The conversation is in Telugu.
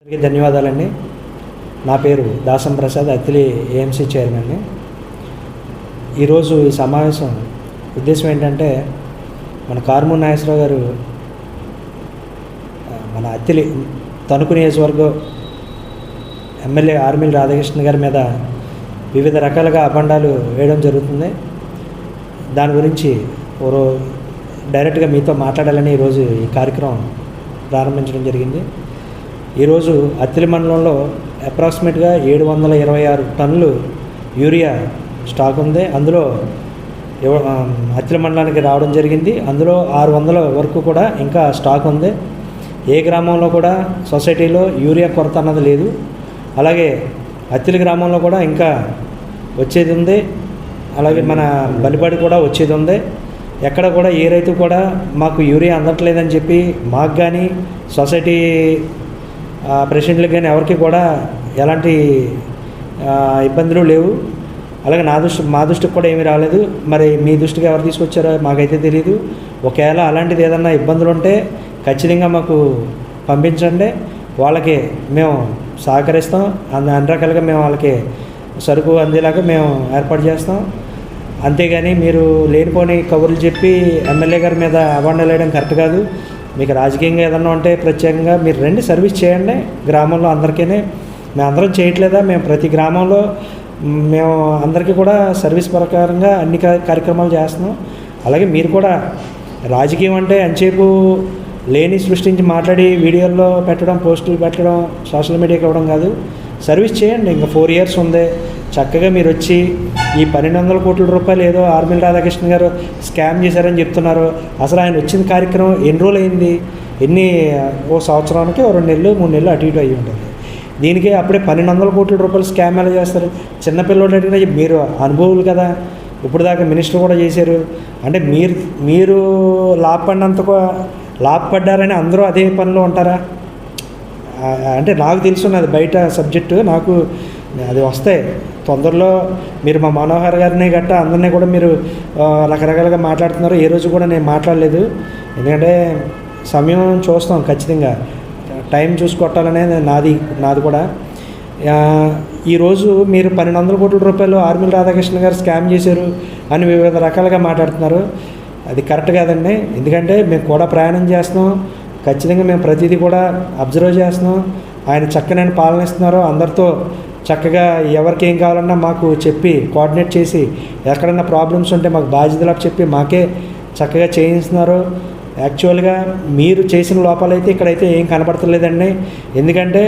అందరికీ ధన్యవాదాలండి. నా పేరు దాసం ప్రసాద్, అత్తిలి ఏఎంసీ చైర్మన్ని. ఈరోజు ఈ సమావేశం ఉద్దేశం ఏంటంటే, మన కారుమూరి నాగేశ్వరరావు గారు మన అత్తిలి తణుకు నియోజకవర్గం ఎమ్మెల్యే ఆర్మిల్ రాధాకృష్ణ గారి మీద వివిధ రకాలుగా అభండాలు వేయడం జరుగుతుంది. దాని గురించి డైరెక్ట్గా మీతో మాట్లాడాలని ఈరోజు ఈ కార్యక్రమం ప్రారంభించడం జరిగింది. ఈరోజు అత్తిలి మండలంలో అప్రాక్సిమేట్గా 726 టన్నులు యూరియా స్టాక్ ఉంది. అందులో అత్తిలి మండలానికి రావడం జరిగింది. అందులో 600 వరకు కూడా ఇంకా స్టాక్ ఉంది. ఏ గ్రామంలో కూడా సొసైటీలో యూరియా కొరత అన్నది లేదు. అలాగే అత్తిలి గ్రామంలో కూడా ఇంకా వచ్చేది ఉంది. అలాగే మన బలిపాడి కూడా వచ్చేది ఉంది. ఎక్కడ కూడా ఏ రైతు కూడా మాకు యూరియా అందట్లేదని చెప్పి మాకు కానీ సొసైటీ ప్రెసిడెంట్లకు కానీ ఎవరికి కూడా ఎలాంటి ఇబ్బందులు లేవు. అలాగే మా దృష్టికి కూడా ఏమీ రాలేదు. మరి మీ దృష్టికి ఎవరు తీసుకొచ్చారో మాకైతే తెలియదు. ఒకవేళ అలాంటిది ఏదన్నా ఇబ్బందులు ఉంటే ఖచ్చితంగా మాకు పంపించండి. వాళ్ళకి మేము సహకరిస్తాం. అన్ని రకాలుగా మేము వాళ్ళకి సరుకు అందేలాగా మేము ఏర్పాటు చేస్తాం. అంతేగాని మీరు లేనిపోని కబుర్లు చెప్పి ఎమ్మెల్యే గారి మీద అభండాలు వేయడం కరెక్ట్ కాదు. మీకు రాజకీయంగా ఏదన్నా ఉంటే ప్రత్యేకంగా మీరు రండి, సర్వీస్ చేయండి. గ్రామంలో అందరికీ మేము అందరం చేయట్లేదా? మేము ప్రతి గ్రామంలో మేము అందరికీ కూడా సర్వీస్ ప్రకారంగా అన్ని కార్యక్రమాలు చేస్తున్నాం. అలాగే మీరు కూడా రాజకీయం అంటే అంచేపు లేని సృష్టించి మాట్లాడి వీడియోల్లో పెట్టడం, పోస్టులు పెట్టడం, సోషల్ మీడియాకి ఇవ్వడం కాదు. సర్వీస్ చేయండి. ఇంకా 4 ఇయర్స్ ఉంది. చక్కగా మీరు వచ్చి ఈ 1200 కోట్ల రూపాయలు ఏదో ఆర్మిల్ రాధాకృష్ణ గారు స్కామ్ చేశారని చెప్తున్నారు. అసలు ఆయన వచ్చిన కార్యక్రమం ఎన్ని రోజులు అయింది? ఓ సంవత్సరానికి 2 నెలలు 3 నెలలు అటు ఇటు అయ్యి ఉంటుంది. దీనికి అప్పుడే 1200 కోట్ల రూపాయలు స్కామ్ ఎలా చేస్తారు? చిన్నపిల్లలు అడిగినా మీరు అనుభవులు కదా, ఇప్పుడు దాకా మినిస్టర్ కూడా చేశారు. అంటే మీరు లాభపడ్డారని అందరూ అదే పనిలో ఉంటారా? అంటే నాకు తెలుసున్నది బయట సబ్జెక్టు, నాకు అది వస్తాయి తొందరలో. మీరు మా మనోహర్ గారిని గట్టా అందరినీ కూడా మీరు రకరకాలుగా మాట్లాడుతున్నారు. ఏ రోజు కూడా నేను మాట్లాడలేదు. ఎందుకంటే సమయం చూస్తాం, ఖచ్చితంగా టైం చూసి కొట్టాలనేది నాది కూడా. ఈరోజు మీరు 1200 కోట్ల రూపాయలు ఆర్మిల్ రాధాకృష్ణ గారు స్కామ్ చేశారు అని వివిధ రకాలుగా మాట్లాడుతున్నారు. అది కరెక్ట్ కాదండి. ఎందుకంటే మేము కూడా ప్రయాణం చేస్తున్నాం. ఖచ్చితంగా మేము ప్రతిదీ కూడా అబ్జర్వ్ చేస్తున్నాం. ఆయన చక్కనైన పాలన ఇస్తున్నారు. అందరితో చక్కగా ఎవరికి ఏం కావాలన్నా మాకు చెప్పి కోఆర్డినేట్ చేసి, ఎక్కడన్నా ప్రాబ్లమ్స్ ఉంటే మాకు బాధ్యతలకు చెప్పి మాకే చక్కగా చేయిస్తున్నారు. యాక్చువల్గా మీరు చేసిన లోపాలైతే ఇక్కడైతే ఏం కనపడతలేదండి. ఎందుకంటే